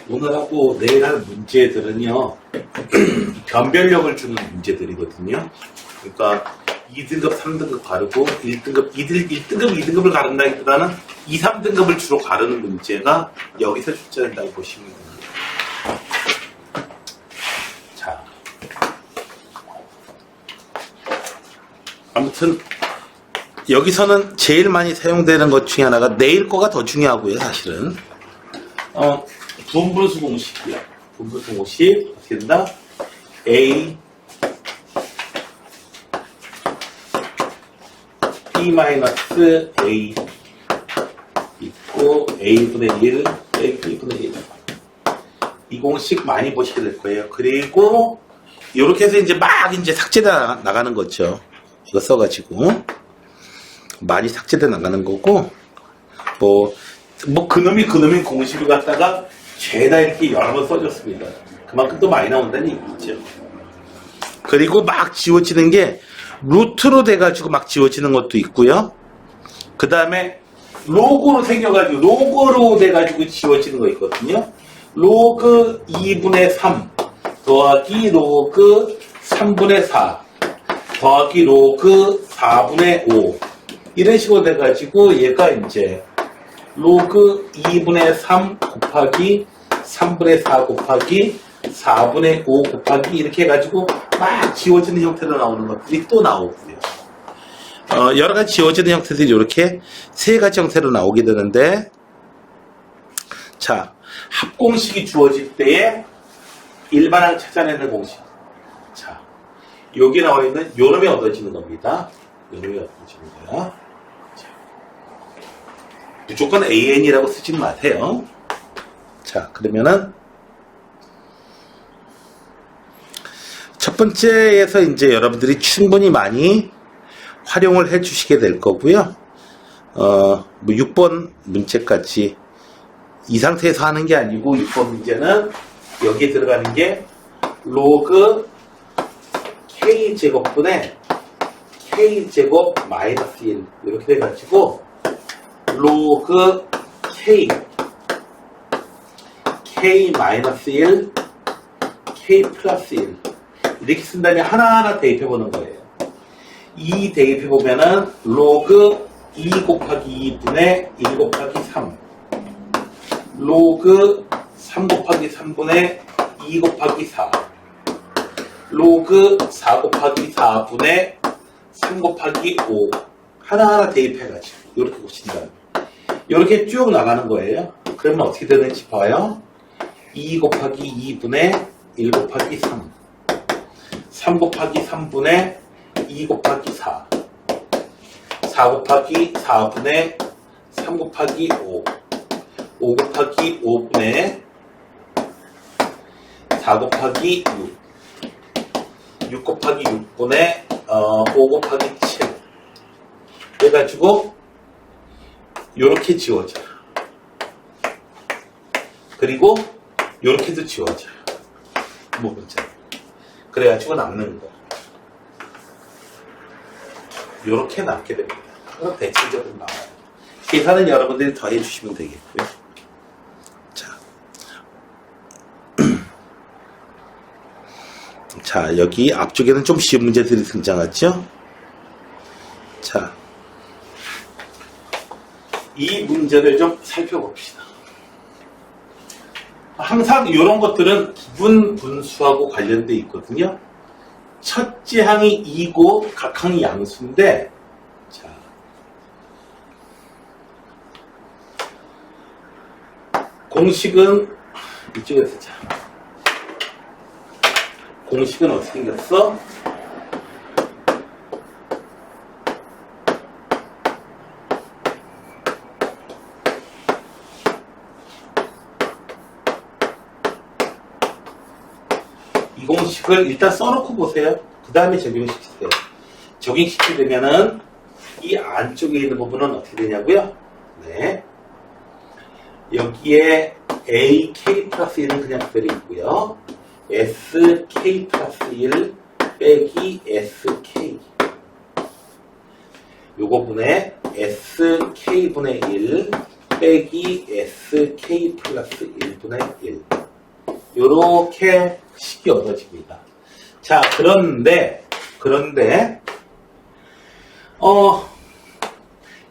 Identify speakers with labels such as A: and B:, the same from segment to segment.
A: 오늘 하고 내일 할 문제들은요, 변별력을 주는 문제들이거든요. 그러니까 2등급, 3등급 가르고 1등급, 1등급, 2등급을 가른다기보다는 2, 3등급을 주로 가르는 문제가 여기서 출제된다고 보시면 됩니다. 자, 아무튼 여기서는 제일 많이 사용되는 것 중에 하나가 내일 거가 더 중요하고요, 사실은. 분분수 공식이요. 분분수 공식 어떻게 된다? A B-A 있고 A분의 1 빼기 B분의 1. 이 공식 많이 보시게 될 거예요. 그리고 이렇게 해서 이제 막 이제 삭제돼 나가는 거죠. 이거 써가지고 많이 삭제돼 나가는 거고, 그놈이 공식을 갖다가 죄다 이렇게 여러 번 써줬습니다. 그만큼 또 많이 나온다는 얘기죠. 그리고 막 지워지는 게 루트로 돼가지고 막 지워지는 것도 있고요. 그 다음에 로그로 생겨가지고 로그로 돼가지고 지워지는 거 있거든요. 로그 2분의 3 더하기 로그 3분의 4 더하기 로그 4분의 5 이런 식으로 돼가지고 얘가 이제 로그 2분의 3 곱하기 3분의 4 곱하기 4분의 5 곱하기 이렇게 해가지고 막 지워지는 형태로 나오는 것들이 또 나오고요. 여러 가지 지워지는 형태들이 이렇게 세 가지 형태로 나오게 되는데, 자, 합공식이 주어질 때에 일반항 찾아내는 공식. 자, 여기 나와 있는 요놈이 얻어지는 겁니다. 요놈이 얻어지는 거야. 자, 무조건 AN이라고 쓰지 마세요. 자, 그러면은 첫 번째에서 이제 여러분들이 충분히 많이 활용을 해 주시게 될 거고요. 6번 문제까지 이 상태에서 하는 게 아니고 6번 문제는 여기에 들어가는 게 로그 K제곱분의 K제곱 마이너스 1 이렇게 돼가지고 로그 K 마이너스 1 K 플러스 1 이렇게 쓴 다음에 하나하나 대입해 보는 거예요. 이 대입해 보면은 로그 2 곱하기 2분의 1 곱하기 3 로그 3 곱하기 3분의 2 곱하기 4 로그 4 곱하기 4분의 3 곱하기 5 하나하나 대입해가지고 이렇게 보신다. 이렇게 쭉 나가는 거예요. 그러면 어떻게 되는지 봐요. 2 곱하기 2분의 1 곱하기 3 3 곱하기 3분의 2 곱하기 4 4 곱하기 4분의 3 곱하기 5 5 곱하기 5분의 4 곱하기 6 6 곱하기 6분의 5 곱하기 7 해가지고 요렇게 지워져요. 그리고 요렇게도 지워져요. 뭐 문제. 그래가지고 남는 거. 요렇게 남게 됩니다. 그럼 대체적으로 나와요. 계산은 여러분들이 더 해주시면 되겠고요. 자. 자, 여기 앞쪽에는 좀 쉬운 문제들이 등장하죠? 자. 이 문제를 좀 살펴봅시다. 항상 이런 것들은 기분 분수하고 관련돼 있거든요. 첫째 항이 2고 각 항이 양수인데, 자, 공식은 이쪽에서 자, 공식은 어떻게 생겼어? 이 공식을 일단 써놓고 보세요. 그 다음에 적용시키세요. 적용시키게 되면은 이 안쪽에 있는 부분은 어떻게 되냐고요? 네. 여기에 AK 플러스 1은 그냥 그대로 있고요. SK 플러스 1 빼기 SK. 요거 분의 SK분의 1 빼기 SK 플러스 1분의 1. 요렇게 식이 얻어집니다. 자, 그런데,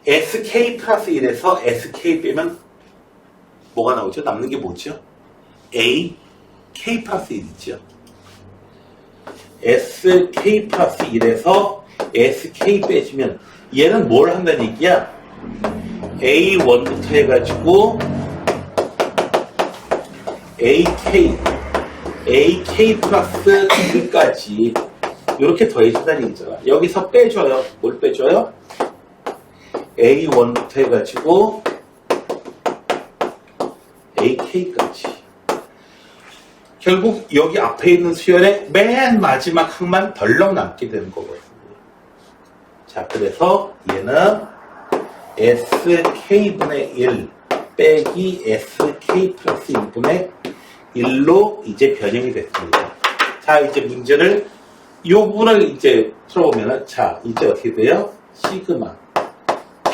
A: SK 플러스 1에서 SK 빼면 뭐가 나오죠? 남는 게 뭐죠? A, K 플러스 1이죠. SK 플러스 1에서 SK 빼주면 얘는 뭘 한다는 얘기야? A1부터 해가지고 AK 플러스 1까지 이렇게 더해준다는 얘기잖아. 여기서 빼줘요. 뭘 빼줘요? A1부터 해가지고 AK까지. 결국 여기 앞에 있는 수열의 맨 마지막 항만 덜렁 남게 되는 거거든요. 자, 그래서 얘는 SK분의 1 빼기 SK 플러스 1분의 1로 이제 변형이 됐습니다. 자, 이제 문제를 이 부분을 이제 풀어보면은, 자, 이제 어떻게 돼요? 시그마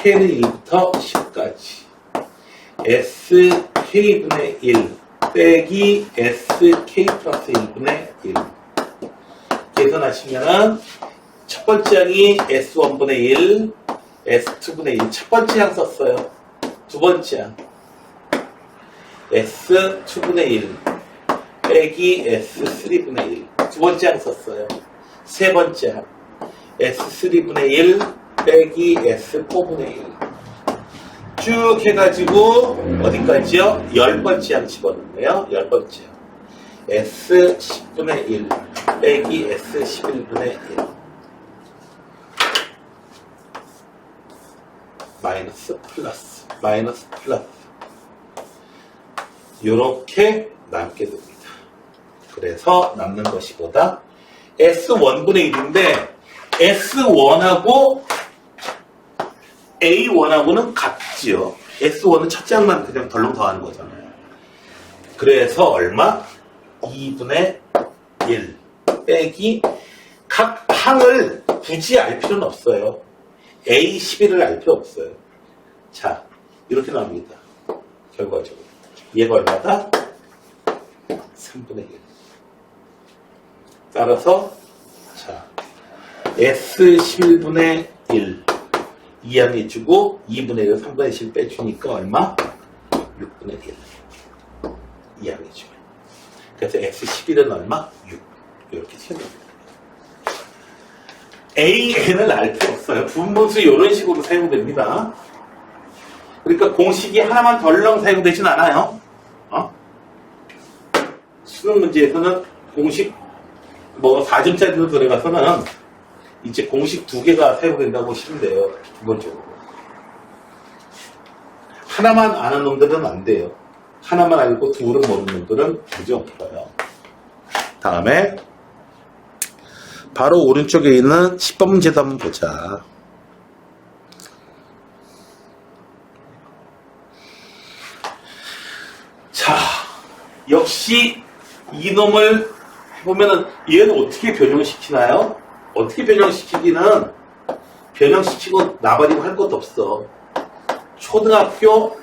A: K는 1부터 10까지 SK분의 1 빼기 SK 플러스 1분의 1 계산하시면은 첫 번째 항이 S1분의 1 S2분의 1 첫 번째 항 썼어요. 두 번째 항 S2분의 1 빼기 S3분의 1 두 번째 항 썼어요. 세 번째 항 S3분의 1 빼기 S4분의 1 쭉 해가지고 어디까지요? 10번째 항 집어넣네요. 10번째 항 S10분의 1 빼기 S11분의 1 마이너스 플러스 요렇게 남게 됩니다. 그래서 남는 것이 뭐다? S1분의 1인데 S1하고 A1하고는 같지요. S1은 첫째 항만 그냥 덜렁 더하는 거잖아요. 그래서 얼마? 2분의 1 빼기 각 항을 굳이 알 필요는 없어요. A11을 알 필요 없어요. 자, 이렇게 나옵니다. 결과적으로. 얘가 얼마다? 3분의 1. 따라서, 자, S11분의 1. 2항 주고 2분의 1을 3분의 1 빼주니까 얼마? 6분의 1. 2항 주면. 그래서 S11은 얼마? 6. 이렇게 생각합니다. AN을 알 필요 없어요. 분분수 이런 식으로 사용됩니다. 그러니까 공식이 하나만 덜렁 사용되진 않아요. 수능 문제에서는 공식 4점짜리로 들어가서는 이제 공식 2개가 사용된다고 보시면 돼요. 기본적으로. 하나만 아는 놈들은 안 돼요. 하나만 알고 둘은 모르는 놈들은 문제 없어요. 다음에 바로 오른쪽에 있는 10번 문제도 한번 보자. 자, 역시 이놈을 해보면은 얘는 어떻게 변형시키나요? 어떻게 변형시키기는 변형시키고 나발이고 할 것도 없어. 초등학교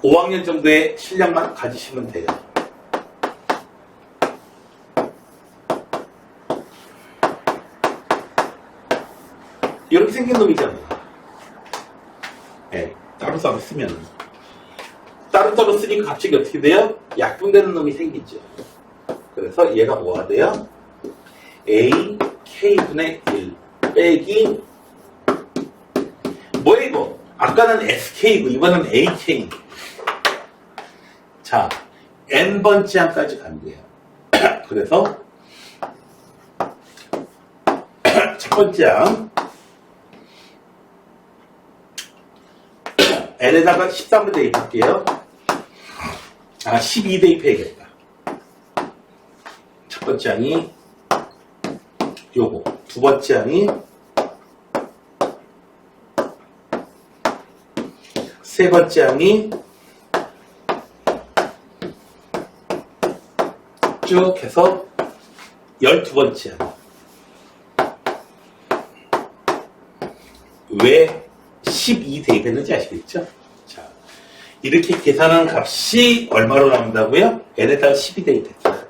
A: 5학년 정도의 실력만 가지시면 돼요. 이렇게 생긴 놈이잖아요. 네, 따로따로 쓰면. 따로따로 쓰니까 갑자기 어떻게 돼요? 약분되는 놈이 생기죠. 그래서 얘가 뭐가 돼요? A, K분의 1 빼기 뭐야 이거? 아까는 SK고 이번엔 AK. 자, N번째 항까지 간대요. 그래서 첫 번째 항 N에다가 13을 대입할게요. 12 대입해야겠다. 첫 번째 항이 요거, 두 번째 항이 세 번째 항이 쭉 해서 12번째 항. 왜 12 대입했는지 아시겠죠? 자, 이렇게 계산한 값이 얼마로 나온다고요? n에다가 10이 대입했어요.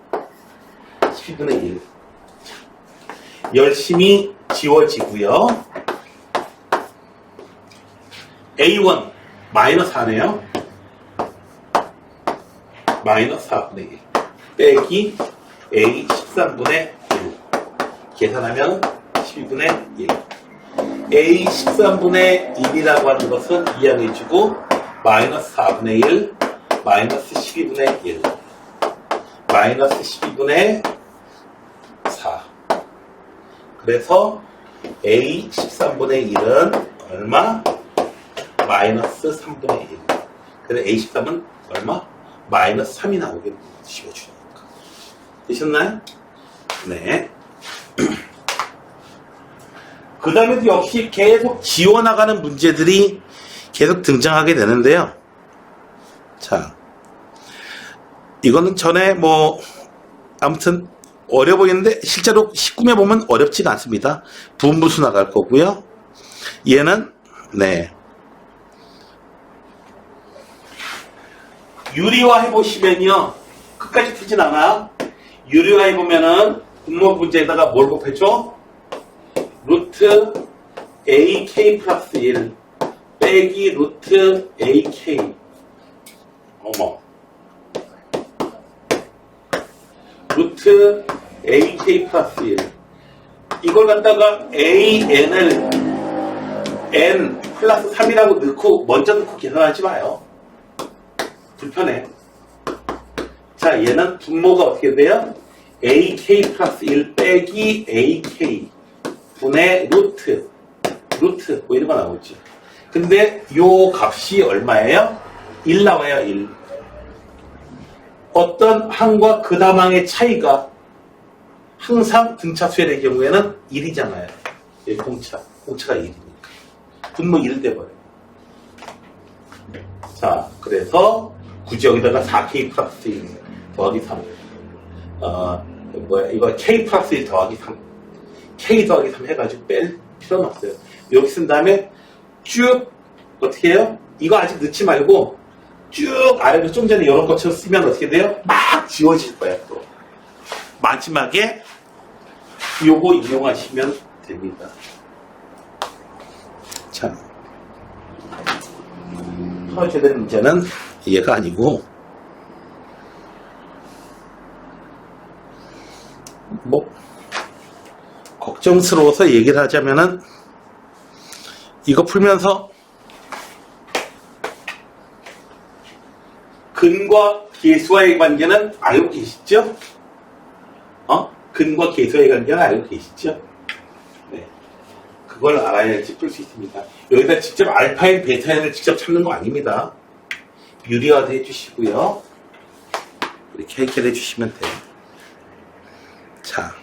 A: 12분의 1. 열심히 지워지고요. A1 마이너스 4네요. 마이너스 4분의 1 빼기 A 13분의 1 계산하면 12분의 1 A 13분의 1이라고 하는 것은 이항해주고 마이너스 4분의 1 마이너스 12분의 1 마이너스 12분의 4 그래서 A 13분의 1은 얼마? 마이너스 3분의 1 그래서 A 13은 얼마? 마이너스 3이 나오게 씌워주니까 되셨나요? 네. 그 다음에도 역시 계속 지워나가는 문제들이 계속 등장하게 되는데요. 자, 이거는 전에 아무튼 어려 보이는데 실제로 시꿈해 보면 어렵지가 않습니다. 분분수 나갈 거고요. 얘는 네. 유리화 해보시면요. 끝까지 틀진 않아. 유리화 해보면은 분모 문제에다가 뭘 곱해줘? 루트 AK 플러스 1 빼기 루트 AK 어머 루트 AK 플러스 1 이걸 갖다가 AN을 N 플러스 3이라고 먼저 넣고 계산하지 마요. 불편해. 자, 얘는 분모가 어떻게 돼요? AK 플러스 1 빼기 AK 분의 루트 이런 거 나오지. 근데 요 값이 얼마예요? 1 나와요. 1. 어떤 항과 그 다음 항의 차이가 항상 등차 수열의 경우에는 1이잖아요. 공차가 1이니까 분모 1 돼버려요. 자, 그래서 굳이 여기다가 4K 플러스 1 더하기 3 이거 K 플러스 1 더하기 3 K 더하기 3 해가지고 뺄 필요는 없어요. 여기 쓴 다음에 쭉 어떻게 해요? 이거 아직 넣지 말고 쭉 아래로 좀 전에 이런 것처럼 쓰면 어떻게 돼요? 막 지워질 거야. 또 마지막에 요거 이용하시면 됩니다. 자, 풀어줘야 되는 문제는 얘가 아니고 걱정스러워서 얘기를 하자면은 이거 풀면서 근과 계수와의 관계는 알고 계시죠? 근과 계수와의 관계는 알고 계시죠? 네. 그걸 알아야지 풀 수 있습니다. 여기다 직접 알파인, 베타인을 직접 찾는 거 아닙니다. 유리화도 해주시고요. 이렇게 해결해 주시면 돼요. 자,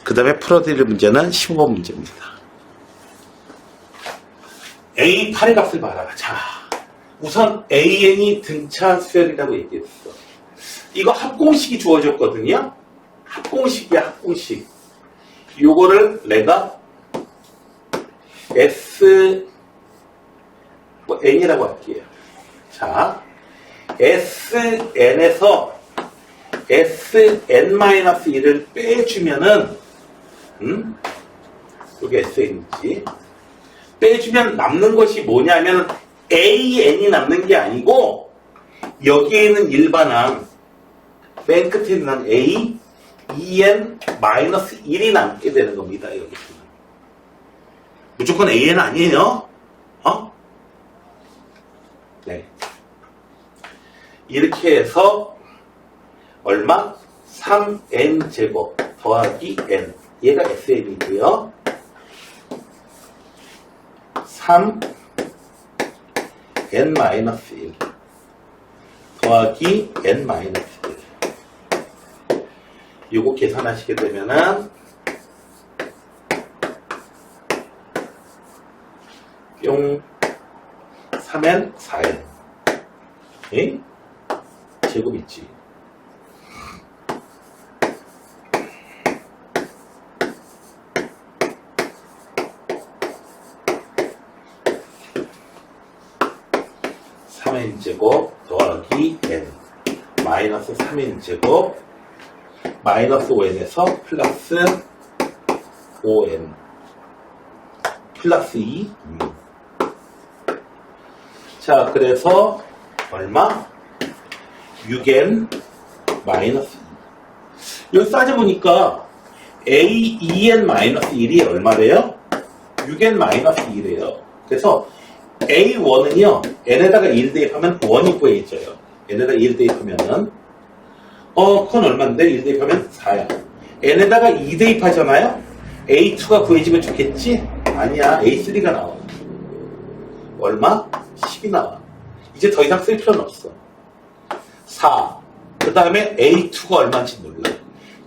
A: 그 다음에 풀어드릴 문제는 15번 문제입니다. A8의 값을 말하라. 자, 우선 AN이 등차 수열이라고 얘기했어. 이거 합공식이 주어졌거든요. 합공식이야, 합공식. 요거를 내가 N이라고 할게요. 자, SN에서 SN-1을 빼주면은, 이게 SN이지. 빼주면 남는 것이 뭐냐면, AN이 남는 게 아니고, 여기에 있는 일반항, 맨 끝에 있는 A, EN-1이 남게 되는 겁니다, 여기서는. 무조건 AN 아니에요? 네. 이렇게 해서, 얼마? 3n제곱 더하기 n. 얘가 SN이고요. 3n-1 더하기 n-1. 요거 계산하시게 되면은 뿅 3n 4n 예? 제곱 있지. 3n제곱 더하기 n 마이너스 3n제곱 마이너스 5n에서 플러스 5n 플러스 2. 자, 그래서 얼마? 6n 마이너스 2. 여기 따져보니까 a 2n 마이너스 1이 얼마래요? 6n 마이너스 2래요. 그래서 a1은요 n에다가 1 대입하면 1이 구해져요. n에다가 1 대입하면은 그건 얼마인데? 1 대입하면 4야. n에다가 2 대입하잖아요? a2가 구해지면 좋겠지? 아니야. a3가 나와. 얼마? 10이 나와. 이제 더 이상 쓸 필요는 없어. 4. 그 다음에 a2가 얼마인지 몰라.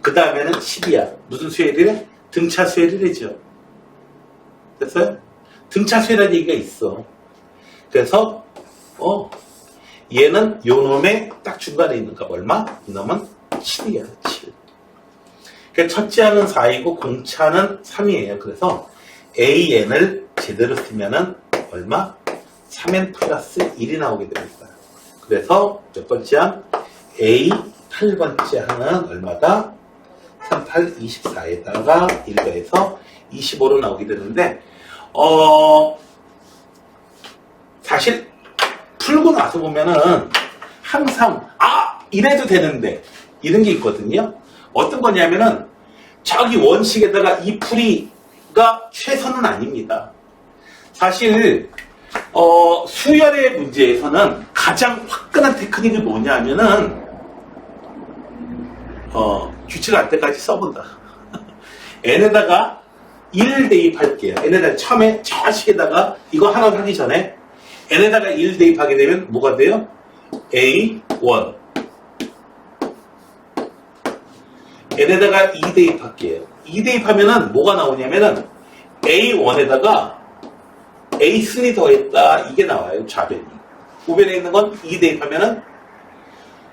A: 그 다음에는 10이야. 무슨 수열이래? 등차 수열이래죠. 됐어요? 등차 수열이라는 얘기가 있어. 그래서 얘는 요 놈의 딱 중간에 있는 값 얼마? 이놈은 7이야. 7. 그러니까 첫째 항은 4이고 공차는 3이에요. 그래서 AN을 제대로 쓰면은 얼마? 3N 플러스 1이 나오게 됩니다. 그래서 몇 번째 항? A 8번째 항은 얼마다? 3, 8, 24에다가 1 더해서 25로 나오게 되는데 사실 풀고 나서 보면은 항상 이래도 되는데 이런 게 있거든요. 어떤 거냐면은 저기 원식에다가 이 풀이가 최선은 아닙니다. 사실 수열의 문제에서는 가장 화끈한 테크닉이 뭐냐 하면은 규칙 알 때까지 써본다. n에다가 1 대입할게요. n에다가 처음에 저 식에다가 이거 하나 하기 전에 n에다가 1 대입하게 되면 뭐가 돼요? A1 n에다가 2 대입할게요. 2 대입하면은 뭐가 나오냐면은 A1에다가 A3 더했다 이게 나와요. 좌변이. 우변에 있는 건 2 대입하면은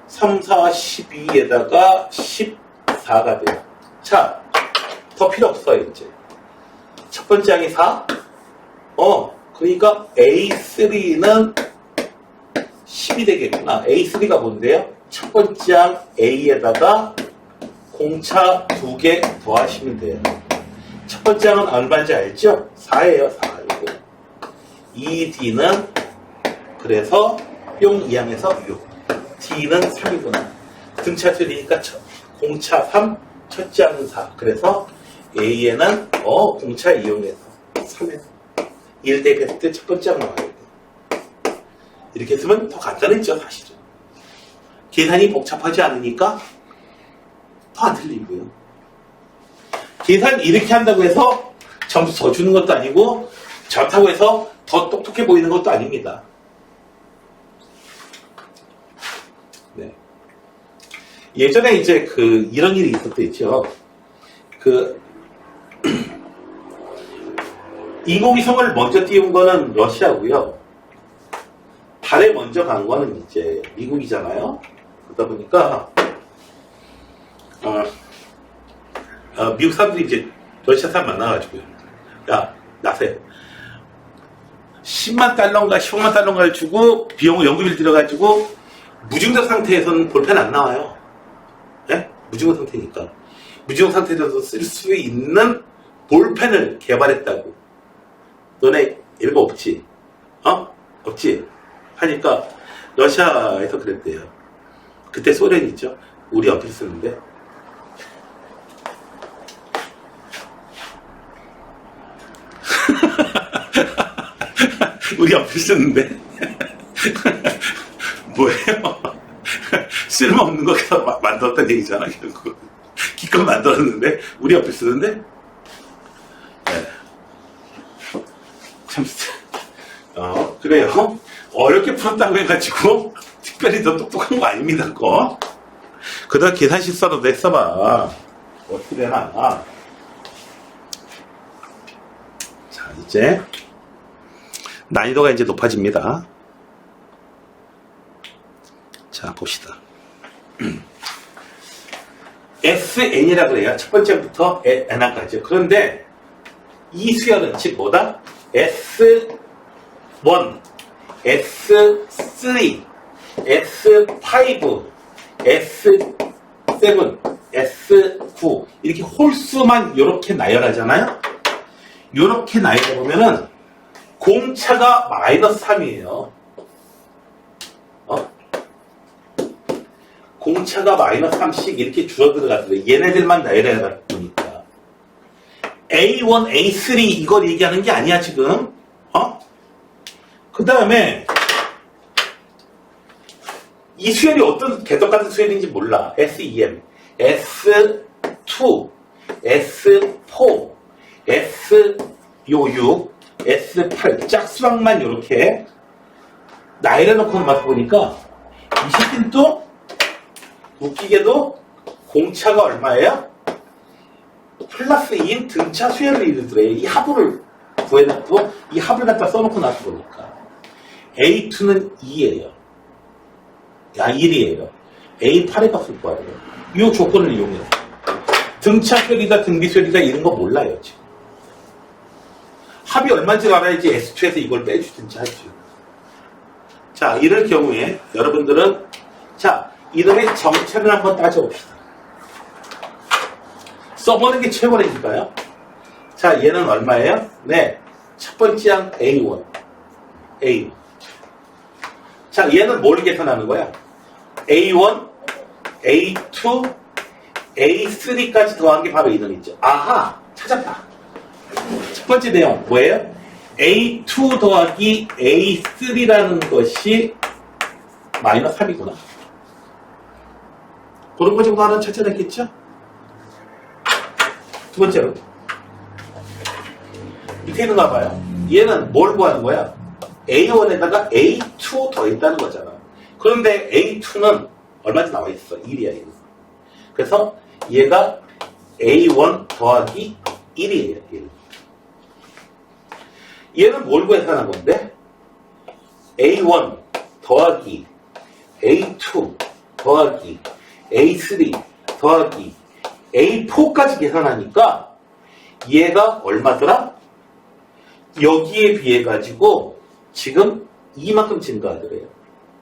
A: 3, 4, 12에다가 14가 돼요. 자, 더 필요 없어요 이제. 첫 번째 항이 4. 그러니까 A3는 10이 되겠구나. A3가 뭔데요? 첫 번째 항 A에다가 공차 2개 더하시면 돼요. 첫 번째 항은 얼마인지 알죠? 4예요. 4. 이거. 2D는 그래서 뿅 2항에서 6. D는 3이구나. 등차 수열이니까 공차 3, 첫째 항은 4. 그래서 A에는 공차 이용해서 3에서 1 대입했을 때 첫 번째 항 나와야 돼. 이렇게 쓰면 더 간단했죠, 사실은. 계산이 복잡하지 않으니까 더 안 틀리고요. 계산 이렇게 한다고 해서 점수 더 주는 것도 아니고 좋다고 해서 더 똑똑해 보이는 것도 아닙니다. 네. 예전에 이제 이런 일이 있었죠. 인공위성을 먼저 띄운 거는 러시아고요. 달에 먼저 간 거는 이제 미국이잖아요. 그러다 보니까 미국 사람들이 이제 러시아 사람 만나가지고요. 야, 나세요. 10만 달러인가 15만 달러인가를 주고 비용을 연구비를 들여가지고 무중력 상태에서는 볼펜 안 나와요. 네? 무중력 상태니까. 무중력 상태에서도 쓸 수 있는 볼펜을 개발했다고. 너네 이런 거 없지? 없지? 하니까 러시아에서 그랬대요. 그때 소련이 있죠. 우리 연필 쓰는데. 우리 연필 쓰는데. 뭐예요? 쓸모없는 거 계속 만들었다는 얘기잖아, 결국. 기껏 만들었는데, 우리 연필 쓰는데? 네. 참, 그래요. 어렵게 풀었다고 해가지고, 특별히 더 똑똑한 거 아닙니다, 그거. 그러다 계산 실수라도 했어봐. 어떻게 되나. 자, 이제, 난이도가 이제 높아집니다. 자, 봅시다. SN이라고 해요. 첫 번째부터 N까지요. 그런데 이 수열은 즉 뭐다? S1, S3, S5, S7, S9 이렇게 홀수만 이렇게 나열하잖아요. 이렇게 나열해 보면은 공차가 마이너스 3이에요. 공차가 마이너스 3씩 이렇게 줄어들어갔어요. 얘네들만 나열해 보니까 A1, A3 이걸 얘기하는 게 아니야 지금. 그 다음에 이 수열이 어떤 개떡 같은 수열인지 몰라. SEM, S2, S4, S6, S8 짝수랑만 이렇게 나열해 놓고 맞보니까 이 새끼는 또 웃기게도 공차가 얼마예요? 플러스 2인 등차 수열을 이루더래. 이 합을 구해놨고 이 합을 갖다 써놓고 나서 보니까 A2는 2예요. 1이에요. A8의 값을 구하래요. 이 조건을 이용해서 등차 수열이다 등비 수열이다 이런 거 몰라요 지금. 합이 얼마인지 알아야지 S2에서 이걸 빼주든지 하죠. 자, 이럴 경우에 여러분들은 자, 이놈의 정체를 한번 따져봅시다. 써보는 게 최고라니까요. 자, 얘는 얼마예요? 네, 첫 번째 항 A1. A. 자, 얘는 뭘 계산하는 거야? A1, A2, A3까지 더한 게 바로 이놈이죠. 아하, 찾았다. 첫 번째 내용 뭐예요? A2 더하기 A3라는 것이 마이너스 3이구나. 그런 거 정도 하나 찾아냈겠죠? 두 번째로 밑에 있는가 봐요. 얘는 뭘 구하는 거야? A1에다가 A2 더했다는 거잖아. 그런데 A2는 얼마인지 나와 있어? 1이야. 1. 그래서 얘가 A1 더하기 1이에요. 1. 얘는 뭘 계산한 건데? A1 더하기 A2 더하기 A3 더하기 A4까지 계산하니까 얘가 얼마더라? 여기에 비해 가지고 지금 이만큼 증가하더래요.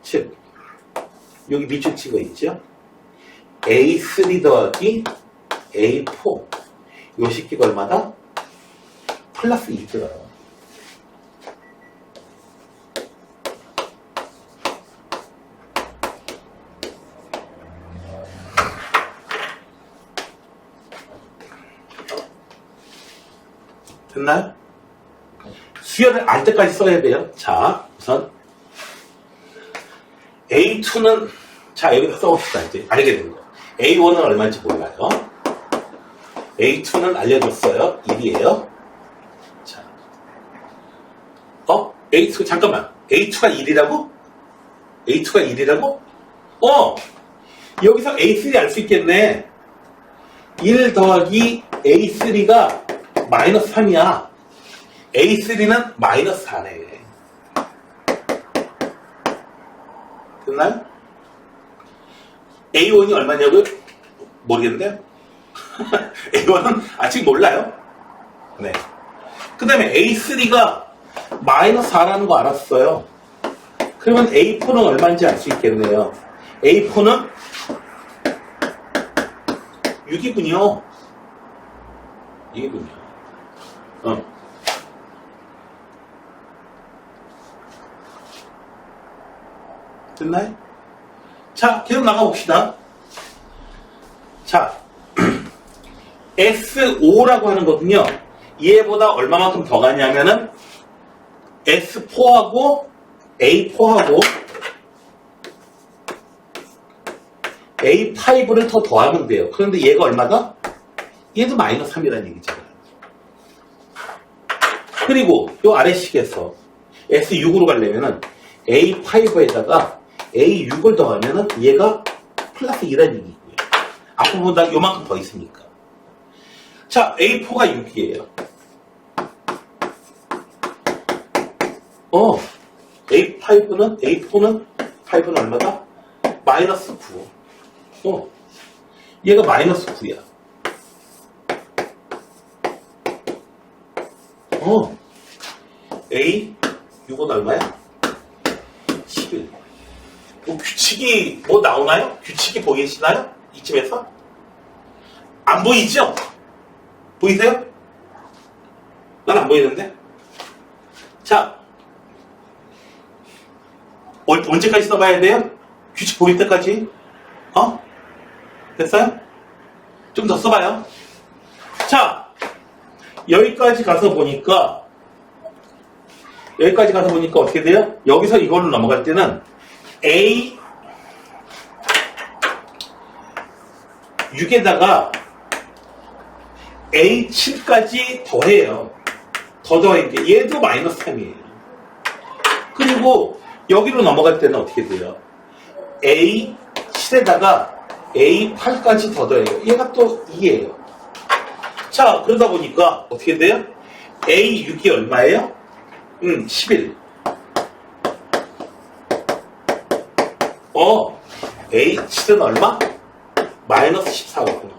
A: 즉 여기 밑줄 치고 있죠? A3 더하기 A4 요 식기가 얼마다? 플러스 2더라. 됐나요? 수열을 알 때까지 써야 돼요. 자, 우선 A2는 자, 여기다 써봅시다. 이제 알게 된 거. A1은 얼마인지 몰라요. A2는 알려줬어요. 1이에요. 자, A2 잠깐만. A2가 1이라고? A2가 1이라고? 여기서 A3 알 수 있겠네. 1 더하기 A3가 마이너스 3이야. A3는 마이너스 4네. 됐나요? A1이 얼마냐고요? 모르겠는데요? A1은 아직 몰라요. 네. 그 다음에 A3가 마이너스 4라는 거 알았어요. 그러면 A4는 얼마인지 알 수 있겠네요. A4는 6이군요. 이게군요. 됐나요? 자, 계속 나가봅시다. 자, S5라고 하는 거군요. 얘보다 얼마만큼 더 가냐면은 S4하고 A4하고 A5를 더 더하면 돼요. 그런데 얘가 얼마다? 얘도 마이너스 3이라는 얘기잖아요. 그리고 요 아래식에서 S6으로 가려면은 A5에다가 A6을 더하면은 얘가 플러스 2라는 얘기고요. 앞부분보다 요만큼 더 있으니까. 자, A4가 6이에요. A4는 얼마다? 마이너스 9. 얘가 마이너스 9야. A6은 얼마야? 11. 뭐 규칙이 뭐 나오나요? 규칙이 보이시나요? 이쯤에서? 안 보이죠? 보이세요? 난 안 보이는데? 자, 언제까지 써봐야 돼요? 규칙 보일 때까지? 됐어요? 좀 더 써봐요. 자, 여기까지 가서 보니까 어떻게 돼요? 여기서 이걸로 넘어갈 때는 A 6에다가 A 7까지 더해요. 더해게 얘도 마이너스 3이에요. 그리고 여기로 넘어갈 때는 어떻게 돼요? A 7에다가 A 8까지 더 더해요. 얘가 또 2예요. 자, 그러다 보니까 어떻게 돼요? A 6이 얼마예요? 11. A 7은 얼마? 마이너스 14거든요.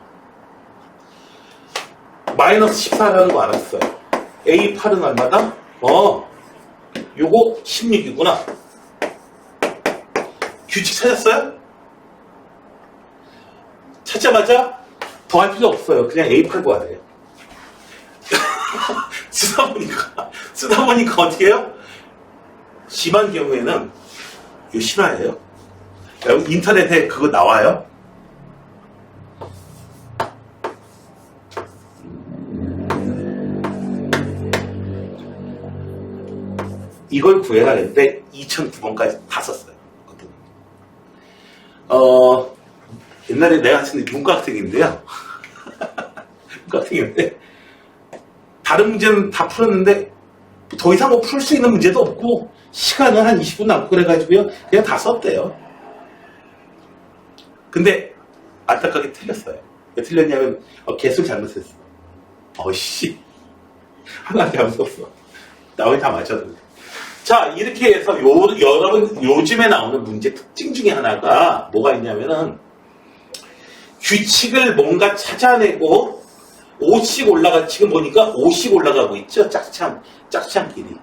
A: 마이너스 14라는 거 알았어요. A 8은 얼마다? 요거 16이구나. 규칙 찾았어요? 찾자마자 더 할 필요 없어요. 그냥 A 8 구하래요. 쓰다 보니까 어떻게 해요? 심한 경우에는 이거 실화예요. 여러분 인터넷에 그거 나와요. 이걸 구해라 했는데 2009번까지 다 썼어요. 옛날에 내가 쓴 문과학생인데요. 문과학생인데 다른 문제는 다 풀었는데 더 이상 뭐 풀 수 있는 문제도 없고 시간은 한 20분 남고 그래가지고요. 그냥 다 썼대요. 근데 안타깝게 틀렸어요. 왜 틀렸냐면 개수를 잘못했어. 하나 잘못했어. 나머지 다 맞췄는데. 자, 이렇게 해서 여러분 요즘에 나오는 문제 특징 중에 하나가 뭐가 있냐면은 규칙을 뭔가 찾아내고 5씩 올라가, 지금 보니까 5씩 올라가고 있죠? 짝창 길이.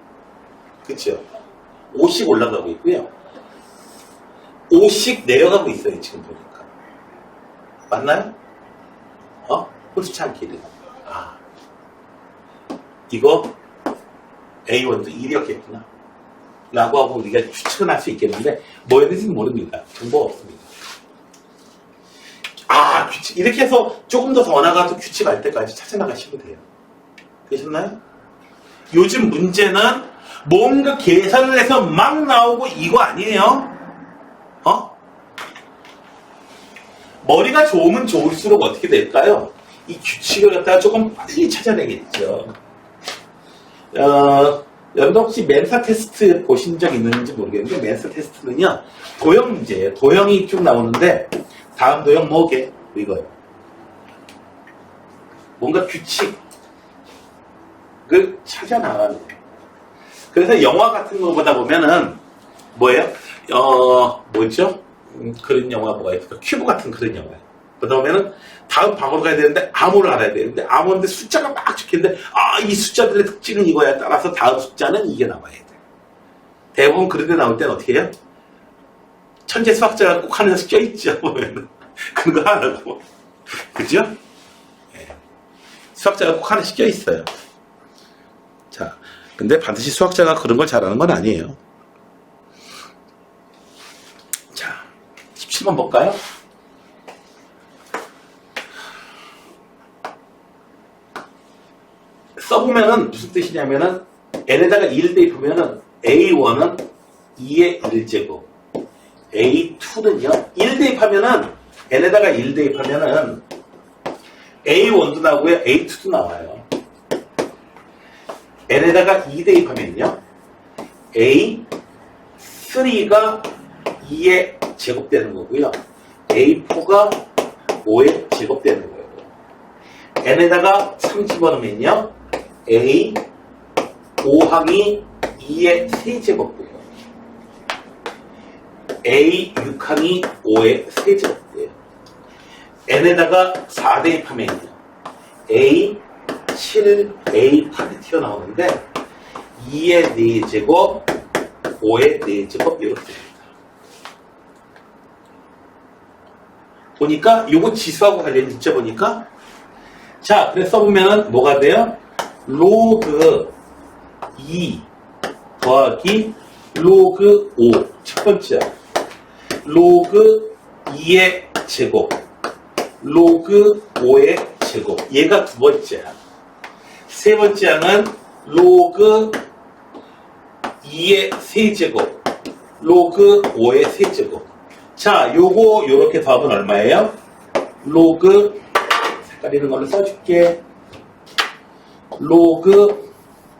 A: 그쵸? 5씩 올라가고 있고요. 5씩 내려가고 있어요, 지금 보니까. 맞나요? 홀수창 길이. 이거 A1도 1이었겠구나. 라고 하고 우리가 추측은 할 수 있겠는데, 뭐였는지는 모릅니다. 정보가 없습니다. 규칙. 이렇게 해서 조금 더 나가서 규칙 알 때까지 찾아나가시면 돼요. 되셨나요? 요즘 문제는 뭔가 계산을 해서 막 나오고 이거 아니에요? 머리가 좋으면 좋을수록 어떻게 될까요? 이 규칙을 갖다가 조금 빨리 찾아내겠죠. 여러분 혹시 멘사 테스트 보신 적 있는지 모르겠는데 멘사 테스트는요 도형 문제예요. 도형이 쭉 나오는데 다음 도형 뭐게? 이거요. 뭔가 규칙을 찾아 나가는 거예요. 그래서 영화 같은 거 보다 보면은 뭐예요? 뭐죠? 그런 영화 뭐가 있을까? 큐브 같은 그런 영화예요. 보다 보면은 다음 방으로 가야 되는데 암호를 알아야 되는데 암호인데 숫자가 막 적혀있는데 이 숫자들의 특징은 이거야. 따라서 다음 숫자는 이게 나와야 돼. 대부분 그런 데 나올 때는 어떻게 해요? 천재 수학자가 꼭 하는 숫자 있죠. 보면은 그거 하라고. 그죠? 네. 수학자가 꼭 하나씩 껴있어요. 자, 근데 반드시 수학자가 그런 걸 잘하는 건 아니에요. 자, 17번 볼까요? 써보면은 무슨 뜻이냐면은 n에다가 2를 대입하면은 a1은 2의 1제곱 a2는요 1 대입하면은 n에다가 1 대입하면은 a1도 나오고요 a2도 나와요. n에다가 2 대입하면요 a3가 2의 제곱 되는 거고요 a4가 5의 제곱 되는 거예요. n에다가 3 집어넣으면요 a 5항이 2의 세제곱돼요. a 6항이 5의 세제곱돼요. n에다가 4 대입하면요 a 7, a 8이 튀어나오는데 2의 4제곱, 5의 4제곱 이렇게 됩니다. 보니까 요거 지수하고 관련이 있죠, 보니까. 자, 그래서 써보면은 뭐가 돼요? 로그 2 더하기 로그 5. 첫 번째. 로그 2의 제곱. 로그 5의 제곱. 얘가 두 번째야. 세 번째 항은 로그 2의 세제곱. 로그 5의 세제곱. 자, 요거 요렇게 더하면 얼마예요? 로그 색깔 있는 걸로 써줄게. 로그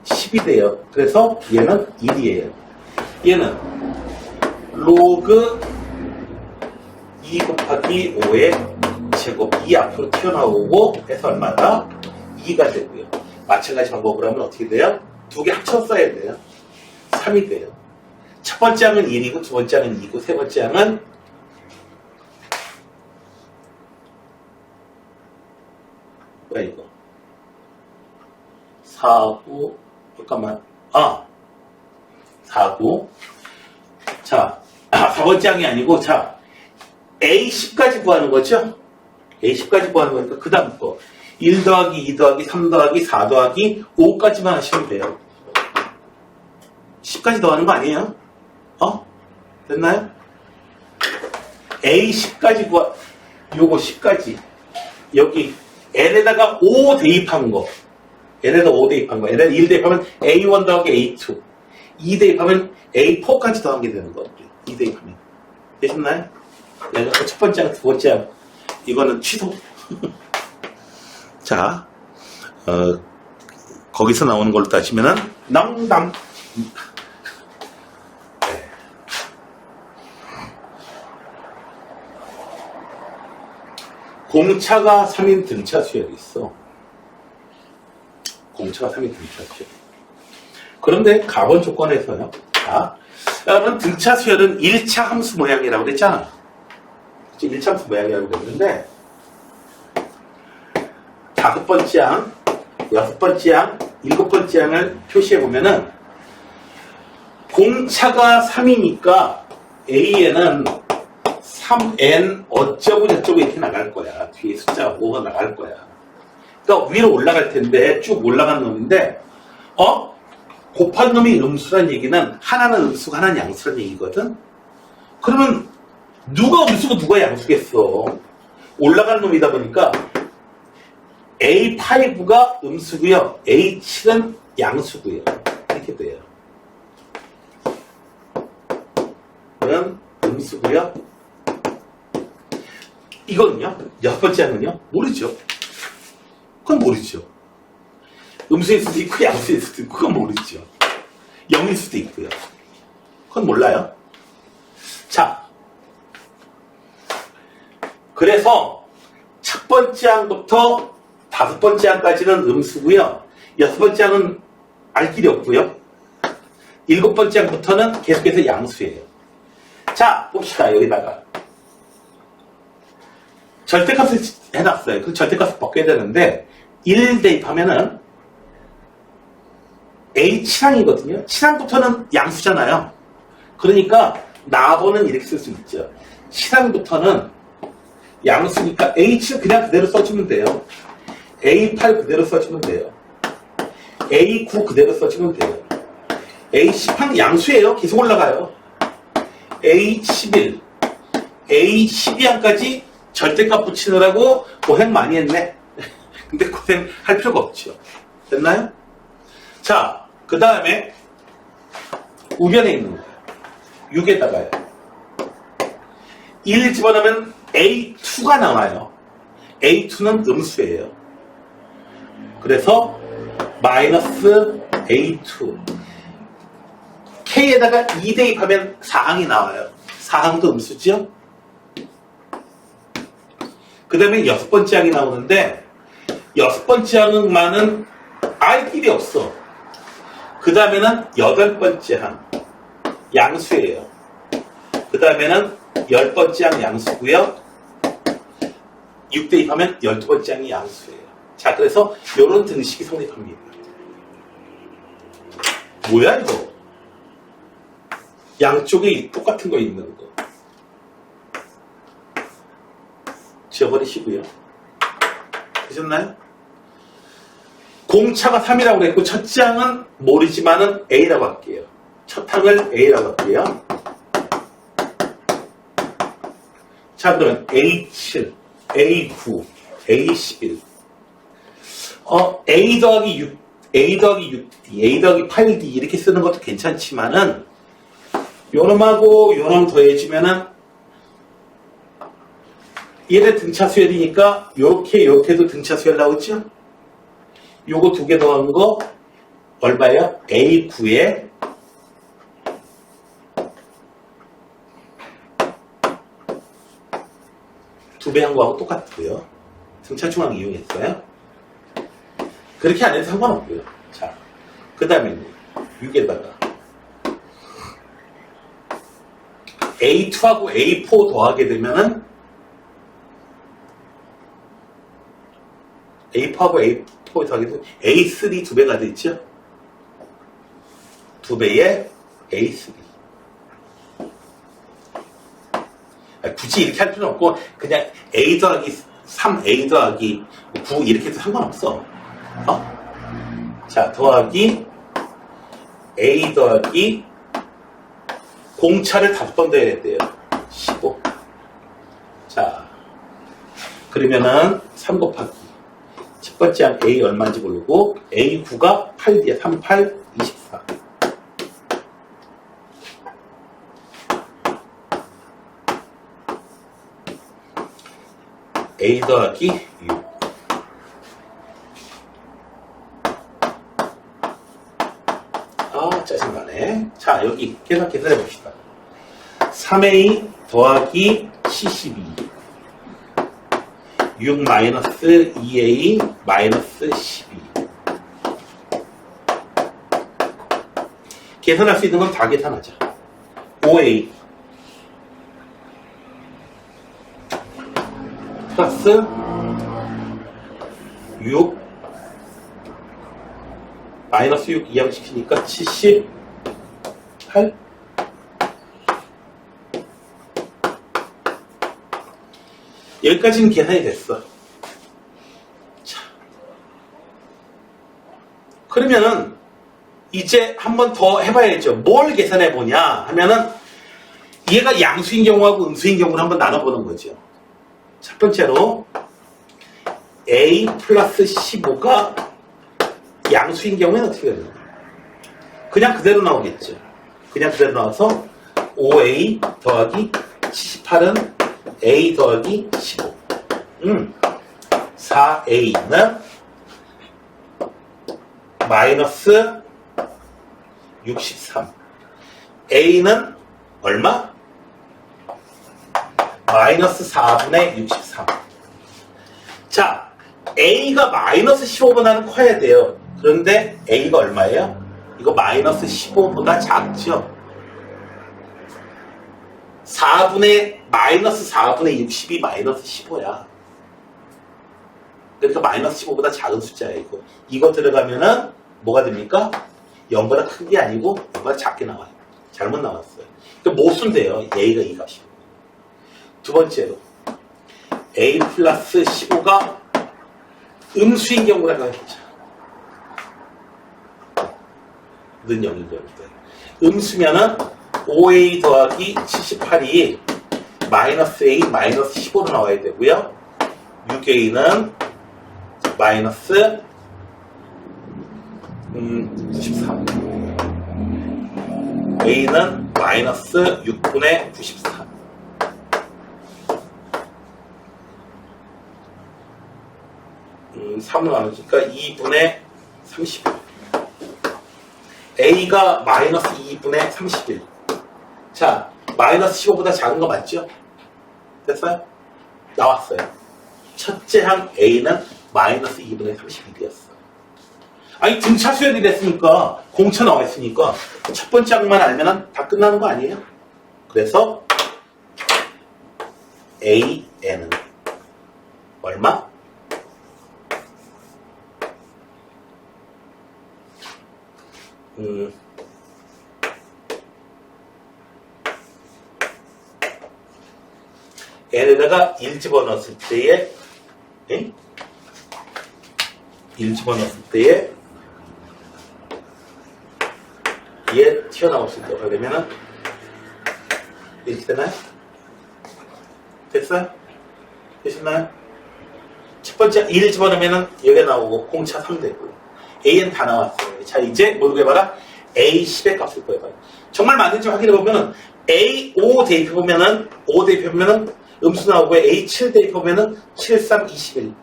A: 10이 돼요. 그래서 얘는 1이에요. 얘는 로그 2 곱하기 5의 제곱 2 앞으로 튀어나오고 해서 얼마다? 2가 되고요. 마찬가지 방법으로 하면 어떻게 돼요? 두 개 합쳐 써야 돼요. 3이 돼요. 첫 번째 항은 1이고 두 번째 항은 2이고 세 번째 항은 뭐야 이거 4구 잠깐만 4구 자 4번째 항이 아니고 자 A10까지 구하는 거죠. A10까지 구하는 거니까 그 다음 거 1 더하기 2 더하기 3 더하기 4 더하기 5까지만 하시면 돼요. 10까지 더하는 거 아니에요? 됐나요? A10까지 구하 요거 10까지 여기 N에다가 5 대입한 거 N에다 5 대입한 거 N에다 1 대입하면 A1 더하기 A2 2 대입하면 A4까지 더한 게 되는 거 2 대입하면 되셨나요? 첫 번째 항, 두 번째 항 이거는 취소. 자, 거기서 나오는 걸로 따지면은 낭담. 공차가 3인 등차 수열이 있어. 공차가 3인 등차 수열. 그런데 가번 조건에서요. 자, 여러분 등차 수열은 1차 함수 모양이라고 그랬잖아. 1차 함수 모양이라고 그랬는데 다섯 번째 항, 여섯 번째 항, 일곱 번째 항을 표시해 보면은 공차가 3이니까 A에는 3n 어쩌고 저쩌고 이렇게 나갈 거야. 뒤에 숫자 5가 나갈 거야. 그러니까 위로 올라갈 텐데 쭉 올라가는 놈인데 곱한 놈이 음수란 얘기는 하나는 음수고 하나는 양수란 얘기거든. 그러면 누가 음수고 누가 양수겠어. 올라가는 놈이다 보니까 A5가 음수고요. A7은 양수고요. 이렇게 돼요. 그럼 음수고요. 이거는요? 여섯 번째 항은요? 모르죠. 그건 모르죠. 음수일 수도 있고 양수일 수도 있고 그건 모르죠. 0일 수도 있고요. 그건 몰라요. 자, 그래서 첫 번째 항부터 다섯 번째 항까지는 음수고요. 여섯 번째 항은 알 길이 없고요. 일곱 번째 항부터는 계속해서 양수예요. 자, 봅시다. 여기다가 절대값을 해놨어요. 그 절대값을 벗겨야 되는데 1 대입하면은 A7항이거든요. 7항부터는 양수잖아요. 그러니까 나번은 이렇게 쓸 수 있죠. 7항부터는 양수니까 A7 그냥 그대로 써주면 돼요. A8 그대로 써주면 돼요. A9 그대로 써주면 돼요. A10항 양수예요. 계속 올라가요. A11, A12항까지 절대값 붙이느라고 고생 많이 했네. 근데 고생 할 필요가 없죠. 됐나요? 자, 그 다음에 우변에 있는 거예요. 6에다가요. 1 집어넣으면 A2가 나와요. A2는 음수예요. 그래서 마이너스 A2 K에다가 2 대입하면 4항이 나와요. 4항도 음수죠? 그 다음에 여섯 번째 항이 나오는데 여섯 번째 항만은 알 길이 없어. 그 다음에는 여덟 번째 항 양수예요. 그 다음에는 열 번째 항 양수고요. 6 대입하면 12번째 항이 양수예요. 자, 그래서 이런 등식이 성립합니다. 뭐야 이거? 양쪽에 똑같은 거 있는 거. 지워버리시고요. 되셨나요? 공차가 3이라고 그랬고 첫 장은 모르지만은 A라고 할게요. 첫 항을 A라고 할게요. 자, 그러면 A7, A9, A11. A 더하기 6, A 더하기 6D, A 더하기 8D 이렇게 쓰는 것도 괜찮지만은 요놈하고 요놈 더해주면은 얘네 등차 수열이니까 요렇게도 등차 수열 나오죠? 요거 두 개 더한 거 얼마예요? A9에 두 배 한 거하고 똑같고요. 등차 중앙 이용했어요. 그렇게 안 해도 상관없고요. 자, 그 다음에 6에다가 A2하고 A4 더하게 되면은 A4하고 A4 더하게 되면 A3 두 배가 되죠? 두 배의 A3. 굳이 이렇게 할 필요는 없고 그냥 A 더하기 3, A 더하기 9 이렇게 해도 상관없어. 자, 더하기 A 더하기 공차를 5번 더해야 돼요. 15. 자, 그러면은 3 곱하기 첫 번째 항 A 얼마인지 모르고 A9가 8D야. 38, 24. A 더하기 6. 짜증나네. 자, 여기 계산해 봅시다. 3A 더하기 72. 6 마이너스 2A 마이너스 12. 계산할 수 있는 건 다 계산하자. 5A 플러스 6 마이너스 6 이항시키니까 78. 여기까지는 계산이 됐어. 자, 그러면은 이제 한 번 더 해봐야죠. 뭘 계산해 보냐 하면은 얘가 양수인 경우하고 음수인 경우를 한번 나눠보는 거죠. 첫 번째로 A 플러스 15가 양수인 경우에는 어떻게 되냐? 그냥 그대로 나오겠죠. 그냥 그대로 나와서 5A 더하기 78은 A 더하기 15. 4A는 마이너스 63. A는 얼마? 마이너스 4분의 63. 자, A가 마이너스 15보다는 커야 돼요. 그런데 A가 얼마예요? 이거 마이너스 15보다 작죠? 마이너스 4분의 60이 마이너스 15야. 그러니까 마이너스 15보다 작은 숫자예요, 이거. 이거 들어가면은 뭐가 됩니까? 0보다 큰 게 아니고 0보다 작게 나와요. 잘못 나왔어요. 그러니까 못 쓴대요. A가 이 값이. 두 번째로 A 플러스 15가 음수인 경우라고 해보자. 는 0인 경우다. 음수면은 5A 더하기 78이 마이너스 A 마이너스 15로 나와야 되고요. 6A는 마이너스 93. A는 마이너스 6분의 93. 음, 3으로 나누니까 2분의 31. A가 마이너스 2분의 31. 자, 마이너스 15보다 작은 거 맞죠? 됐어요? 나왔어요. 첫째 항 A는 마이너스 2분의 31이었어. 아니, 등차 수열이 됐으니까, 공차 나와 있으니까, 첫 번째 항만 알면 다 끝나는 거 아니에요? 그래서, AN은 얼마? n에다가 1 집어넣었을 때에 1 집어넣었을 때에 얘 튀어나왔을 때 어떻게 되면은 이렇게 되나요? 됐어요? 되셨나요? 첫 번째 1 집어넣으면은 여기 나오고 공차 3 되고 a는 다 나왔어요. 자 이제 뭘 구해봐라? a10의 값을 구해봐요. 정말 맞는지 확인해보면은 a5 대입해보면은 5 대입해보면은 음수 나오고 a7 대입해보면은 7, 3, 21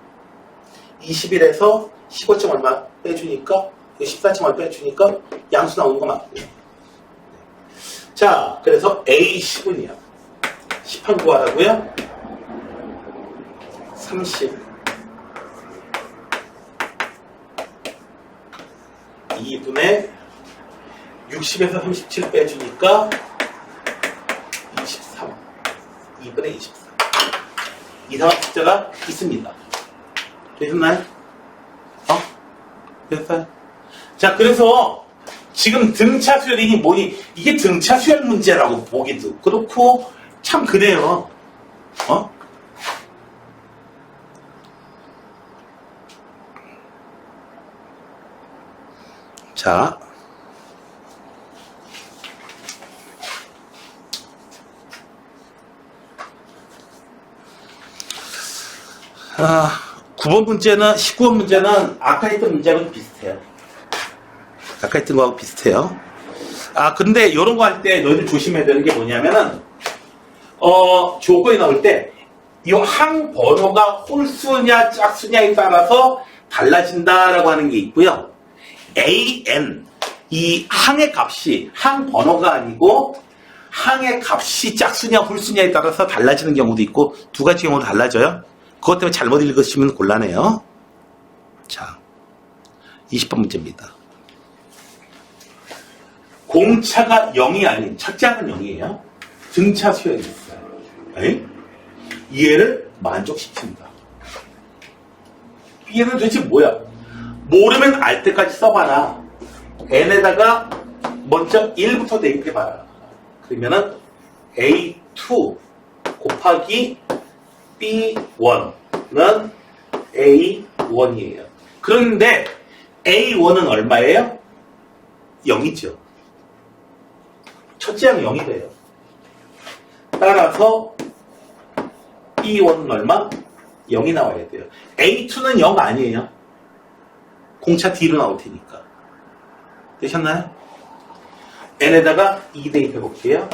A: 21에서 15점 얼마 빼주니까 14점 얼마 빼주니까 양수 나오는 거 맞고요. 자 그래서 a10은요 10한 구하라고요? 30 2분의 60에서 37 빼주니까 23 2분의 24 이상한 숫자가 있습니다. 되셨나요? 됐어요? 자 그래서 지금 등차 수열이니 뭐니 이게 등차 수열 문제라고 보기도 그렇고 참 그래요. 자 아, 9번 문제는 19번 문제는 아까 했던 문제하고 비슷해요. 아까 했던 거하고 비슷해요. 아 근데 이런 거 할 때 너희들 조심해야 되는 게 뭐냐면은 조건이 나올 때 이 항 번호가 홀수냐 짝수냐에 따라서 달라진다라고 하는 게 있고요. AN 이 항의 값이 항 번호가 아니고 항의 값이 짝수냐 홀수냐에 따라서 달라지는 경우도 있고 두 가지 경우도 달라져요. 그것 때문에 잘못 읽으시면 곤란해요. 자 20번 문제입니다. 공차가 0이 아닌 첫째 항은 0이에요. 등차 수열이 있어요. 에이? 얘를 만족시킨다. 얘는 도대체 뭐야? 모르면 알 때까지 써봐라. n에다가 먼저 1부터 대입해봐라. 그러면은 a2 곱하기 b1는 a1이에요. 그런데 a1은 얼마예요? 0이죠. 첫째 항 0이 돼요. 따라서 b1은 얼마? 0이 나와야 돼요. a2는 0 아니에요. 공차 D로 나올 테니까. 되셨나요? n에다가 2 대입해 볼게요.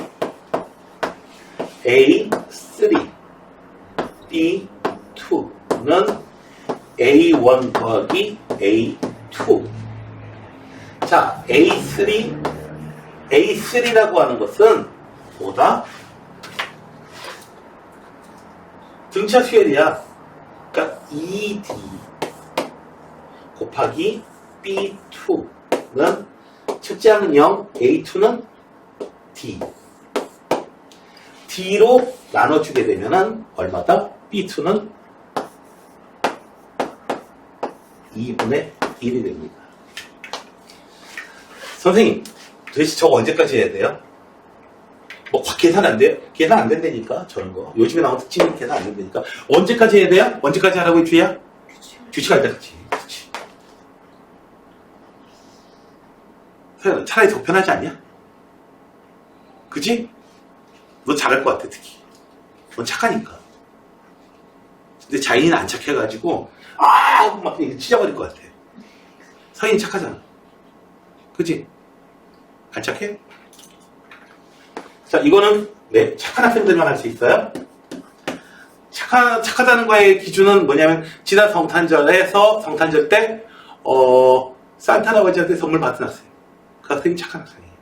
A: a3 b2는 a1 더하기 a2. 자, A3라고 하는 것은 뭐다? 등차 수열이야. 그러니까 2D 곱하기 B2는 첫째 항은 0, A2는 D. D로 나눠주게 되면은 얼마다? B2는 2분의 1이 됩니다. 선생님, 도대체 저거 언제까지 해야 돼요? 뭐 계산 안 돼요? 계산 안 된다니까 저런 거. 요즘에 나온 특징은 계산 안 된다니까. 언제까지 해야 돼요? 언제까지 하라고 주희야? 규칙할 때까지. 그렇지. 차라리 더 편하지 않냐? 그치? 너 잘할 것 같아 특히. 넌 착하니까. 근데 자인이는 안 착해가지고 막 찢어버릴 것 같아. 서인이 착하잖아. 그치? 안 착해? 자, 이거는 네, 착한 학생들만 할 수 있어요. 착하다는 거의 기준은 뭐냐면 지난 성탄절에서 성탄절 때 산타 할아버지한테 선물 받은 학생. 그 학생이 착한 학생이에요.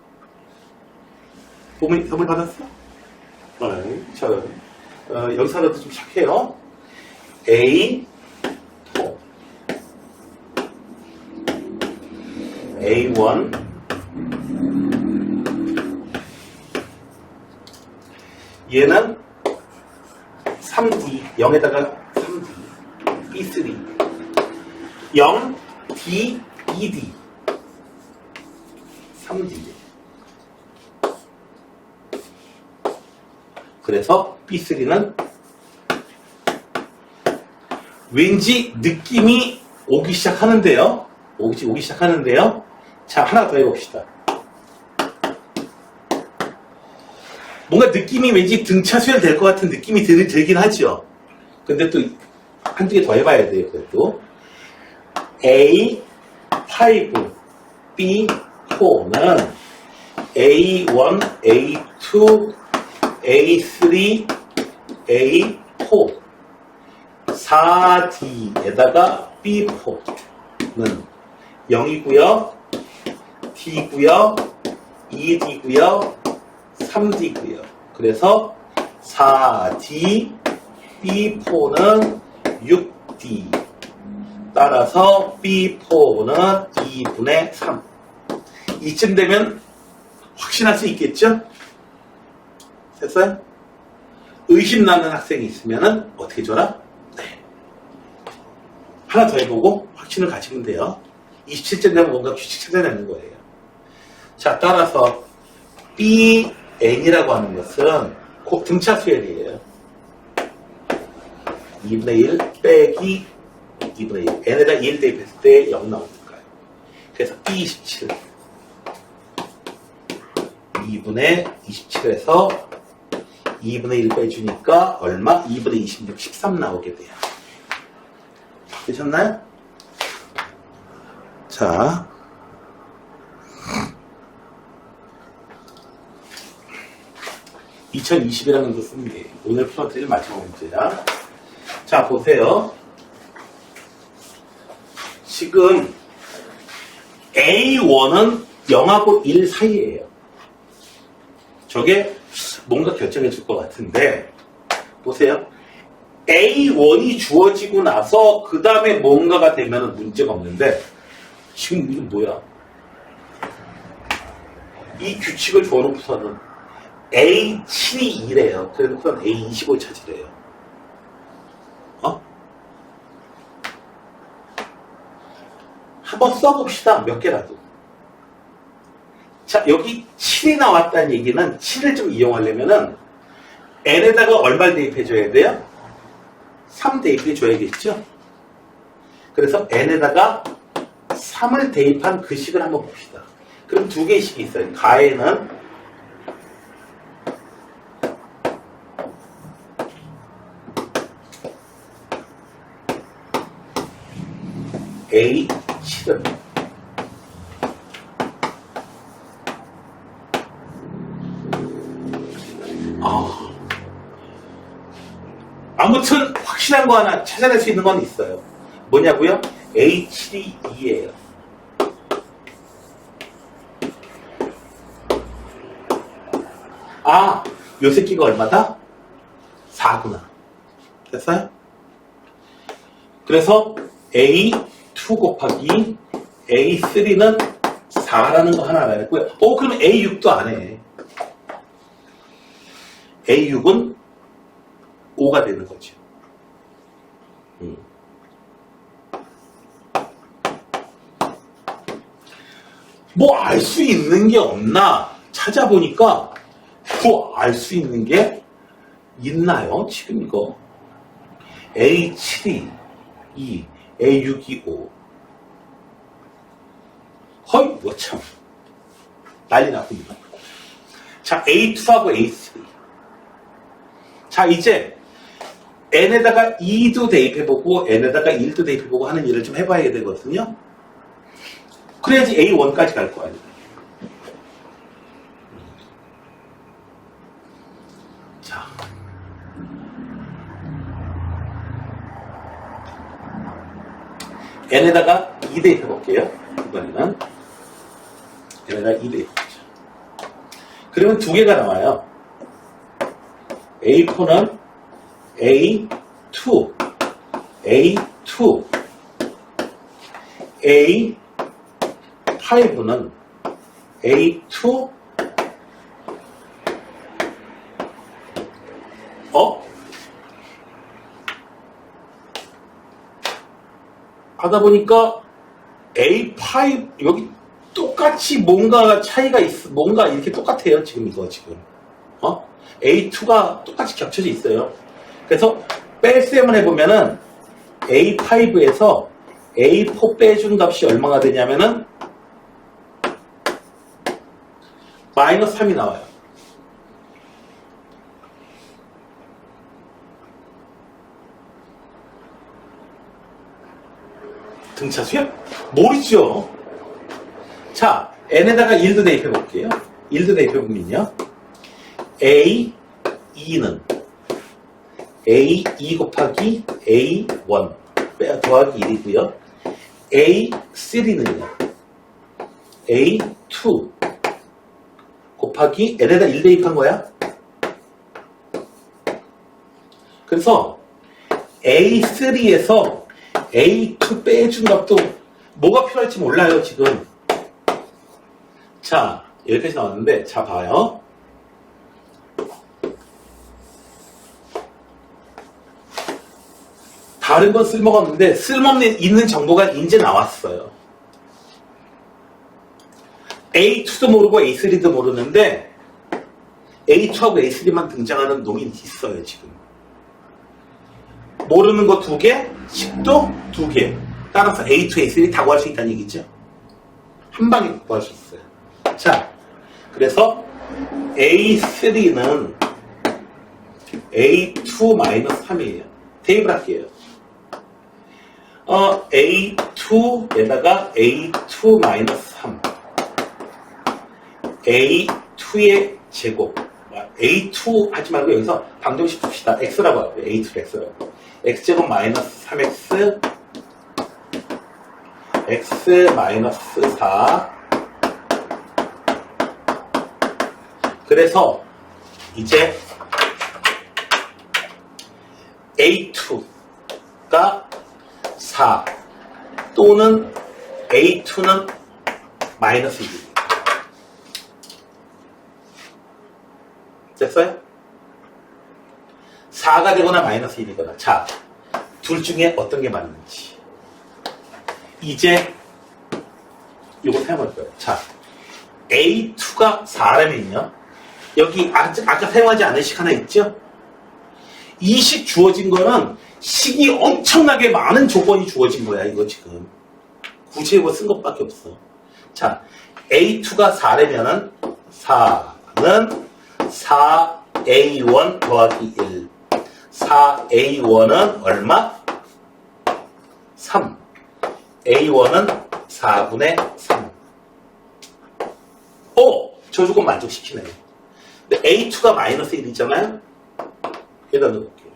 A: 부모님 선물 받았어? 여기서라도 좀 착해요. A4 A1 얘는 3D 0에다가 3D B3 0 D 2D 3D 그래서 B3는 왠지 느낌이 오기 시작하는데요. 오기 시작하는데요. 자, 하나 더 해봅시다. 뭔가 느낌이 왠지 등차수열 될 것 같은 느낌이 들긴 하죠. 근데 또 한두 개 더 해봐야 돼요. 그래도 A5, B4는 A1, A2, A3, A4 4D에다가 B4는 0이고요, D고요, 2D고요, 3D고요. 그래서 4D, B4는 6D. 따라서 B4는 2분의 3. 이쯤 되면 확신할 수 있겠죠? 됐어요? 의심 나는 학생이 있으면 어떻게 줘라? 네. 하나 더 해보고 확신을 가지면 돼요. 27점 되면 뭔가 규칙 찾아내는 거예요. 자, 따라서 Bn이라고 하는 것은 곧 등차 수열이에요. 2분의 1 빼기 2분의 1. n에다 1 대입했을 때 0 나오니까요. 그래서 B27. 2분의 27에서 2분의 1 빼주니까 얼마? 2분의 26, 13 나오게 돼요. 되셨나요? 자. (2020이라는 거 쓰면 돼요. 오늘 풀어드릴 마지막 문제야. 자, 보세요. 지금 A1은 0하고 1 사이에요. 저게 뭔가 결정해 줄 것 같은데, 보세요. A1이 주어지고 나서 그 다음에 뭔가가 되면 문제가 없는데, 지금 이게 뭐야? 이 규칙을 줘놓고서는 A7이 2래요. 그래놓고서는 A25 찾으래요. 한번 써봅시다. 몇 개라도. 자, 여기 7이 나왔다는 얘기는 7을 좀 이용하려면은 n에다가 얼마를 대입해줘야 돼요? 3 대입해줘야겠죠? 그래서 n에다가 3을 대입한 그 식을 한번 봅시다. 그럼 두 개의 식이 있어요. 가에는 A7은 아무튼 확실한 거 하나 찾아낼 수 있는 건 있어요. 뭐냐고요? A7이 2예요. 아, 요 새끼가 얼마다? 4구나. 됐어요? 그래서 A2 곱하기 A3는 4라는 거 하나 알아냈고요. 그럼 A6도 안 해. A6은 5가 되는 거죠. 뭐 알 수 있는 게 없나 찾아보니까 뭐 알 수 있는 게 있나요? 지금 이거 A7이 2, A6이 5. 헐, 뭐 참 난리 났군요. 자, A2하고 A3. 자, 이제 n에다가 2도 대입해보고 n에다가 1도 대입해보고 하는 일을 좀 해봐야 되거든요. 그래야지 A1까지 갈 거 아니에요. 자, n에다가 2 대입해볼게요. 이번에는 n에다가 2 대입해보죠. 그러면 두 개가 나와요. A4는 A2, A2, A5는 A2, 하다 보니까 A5, 여기 똑같이 뭔가 차이가 뭔가 이렇게 똑같아요. 지금 이거 지금. A2가 똑같이 겹쳐져 있어요. 그래서 뺄셈을 해보면은 A5에서 A4 빼준 값이 얼마가 되냐면은 마이너스 3이 나와요. 등차수야? 모르죠. 자, n에다가 1도 대입해 볼게요. 1도 대입해 보면요. A2는 A2 곱하기 A1 더하기 1이고요. A3는요. A2 곱하기 n에다 1 대입한 거야. 그래서 A3에서 A2 빼준 값도 뭐가 필요할지 몰라요, 지금. 자, 여기까지 나왔는데, 자, 봐요. 다른 건 쓸모가 없는데, 쓸모없는 있는 정보가 이제 나왔어요. A2도 모르고 A3도 모르는데, A2하고 A3만 등장하는 놈이 있어요, 지금. 모르는 거 2개, 식도 2개. 따라서 A2, A3 다 구할 수 있다는 얘기죠. 한 방에 구할 수 있어요. 자, 그래서 A3는 A2-3이에요. 대입을 할게요. A2에다가 A2-3 A2의 제곱 A2 하지 말고 여기서 방정식 풉시다. X라고 하고요. A2를 X라고. X제곱 마이너스 3X X 마이너스 4 그래서 이제 A2가 4 또는 A2는 마이너스 1 됐어요? 4가 되거나 마이너스 1이거나 자, 둘 중에 어떤 게 맞는지 이제 이거 사용할 거예요. 자, A2가 4라면요 여기 아까 사용하지 않은 식 하나 있죠? 이 식 주어진 거는 식이 엄청나게 많은 조건이 주어진 거야 이거 지금 굳이 이거 쓴 것밖에 없어. 자, A2가 4라면은 4는 4A1 더하기 1 4A1은 얼마? 3 A1은 4분의 3 저 조건 만족시키네요. 근데 A2가 마이너스 1이잖아요? 여기다 넣을게요.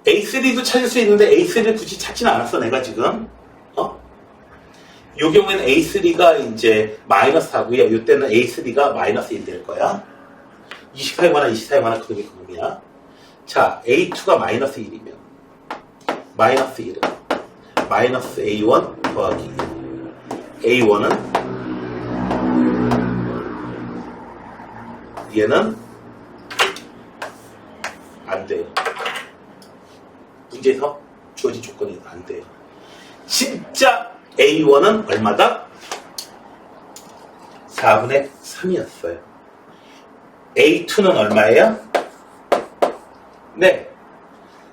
A: A3도 찾을 수 있는데 A3를 굳이 찾지는 않았어 내가 지금 이 경우에는 A3가 이제 마이너스 4고요. 이때는 A3가 마이너스 1 될 거야. 24에 24에 그놈이 그놈이야. 자, A2가 마이너스 1이면 마이너스 1은 마이너스 A1 더하기 1 A1은 얘는 안 돼요. 문제에서 주어진 조건이 안 돼요. 진짜 A1은 얼마다? 4분의 3이었어요. A2는 얼마예요? 네,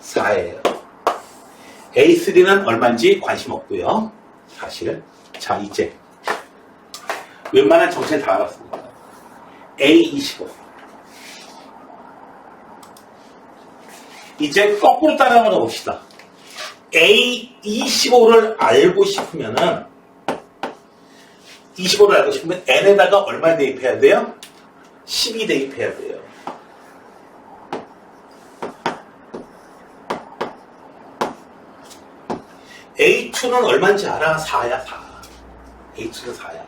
A: 4예요. A3는 얼마인지 관심 없고요. 사실. 자, 이제 웬만한 정체는 다 알았습니다. A25. 이제 거꾸로 따라가 봅시다. A25를 알고 싶으면은 25를 알고 싶으면 n에다가 얼마 대입해야 돼요? 12 대입해야 돼요. A2는 얼마인지 알아? 4야, 4. A2는 4야.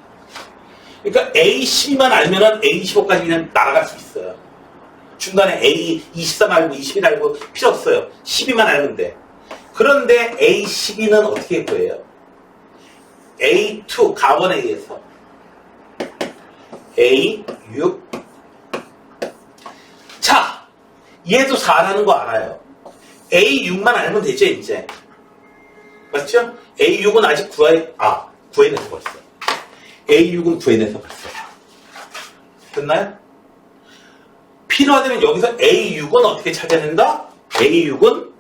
A: 그러니까 A12만 알면은 A25까지 그냥 날아갈 수 있어요. 중간에 A23 알고 21 알고 필요 없어요. 12만 알면 돼. 그런데 A12는 어떻게 구해요? A2 가번에 의해서 A6 자, 얘도 4라는 거 알아요. A6만 알면 되죠 이제. 맞죠? A6은 아직 구해내서 벌써. A6은 구해내서 벌써. 됐나요? 필요하다면 여기서 A6은 어떻게 찾아낸다? A6은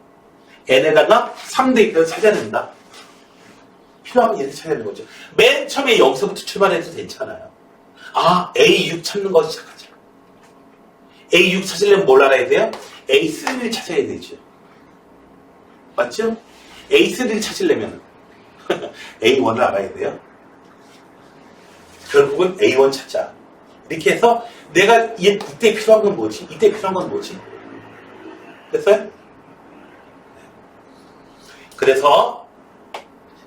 A: n에다가 3대 입자를 찾아낸다. 필요하면 이렇게 찾아내는 거죠. 맨 처음에 여기서부터 출발해도 괜찮아요. 아, A6 찾는 거 시작하자. A6 찾으려면 뭘 알아야 돼요? A3를 찾아야 되죠. 맞죠? A3를 찾으려면 A1을 알아야 돼요. 결국은 A1 찾자. 이렇게 해서 내가 이때 필요한 건 뭐지? 이때 필요한 건 뭐지? 됐어요? 그래서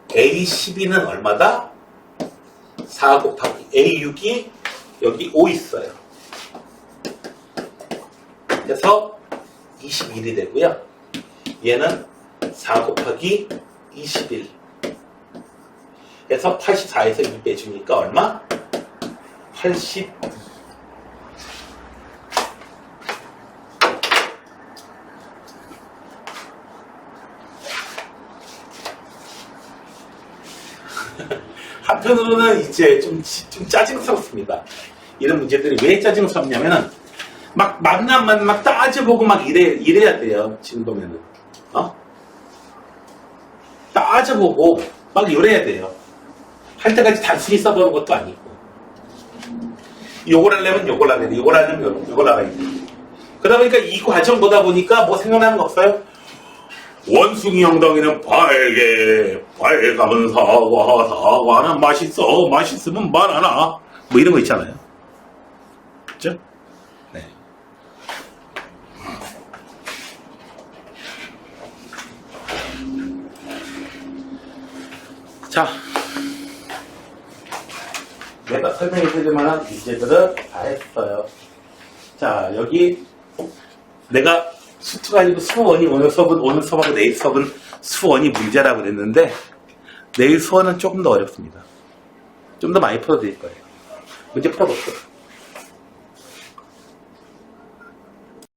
A: A12는 얼마다? 4 곱하기 A6이 여기 5 있어요. 그래서 21이 되고요. 얘는 4 곱하기 21. 그래서 84에서 2 빼주니까 얼마? 82. 한편으로는 이제 좀 짜증스럽습니다. 이런 문제들이 왜 짜증스럽냐면은 막 만나면 막 따져보고 막 이래야 돼요. 지금 보면은 따져보고 막 이래야 돼요. 할 때까지 단순히 써보는 것도 아니고 요걸 하려면 요걸 알아야 돼. 요걸 하려면 요걸 알아야 돼. 그러다 보니까 이 과정 보다 보니까 뭐 생각나는 거 없어요? 원숭이 엉덩이는 빨가면 사과는 맛있으면 바나나 뭐 이런 거 있잖아요. 그죠? 네. 자, 내가 설명해 드릴 만한 문제들은 다 했어요. 자, 여기 내가 수투가 아니고 수원이 오늘 수업하고 내일 수업은 수원이 문제라고 그랬는데 내일 수원은 조금 더 어렵습니다. 좀 더 많이 풀어드릴 거예요. 문제 풀어볼게요.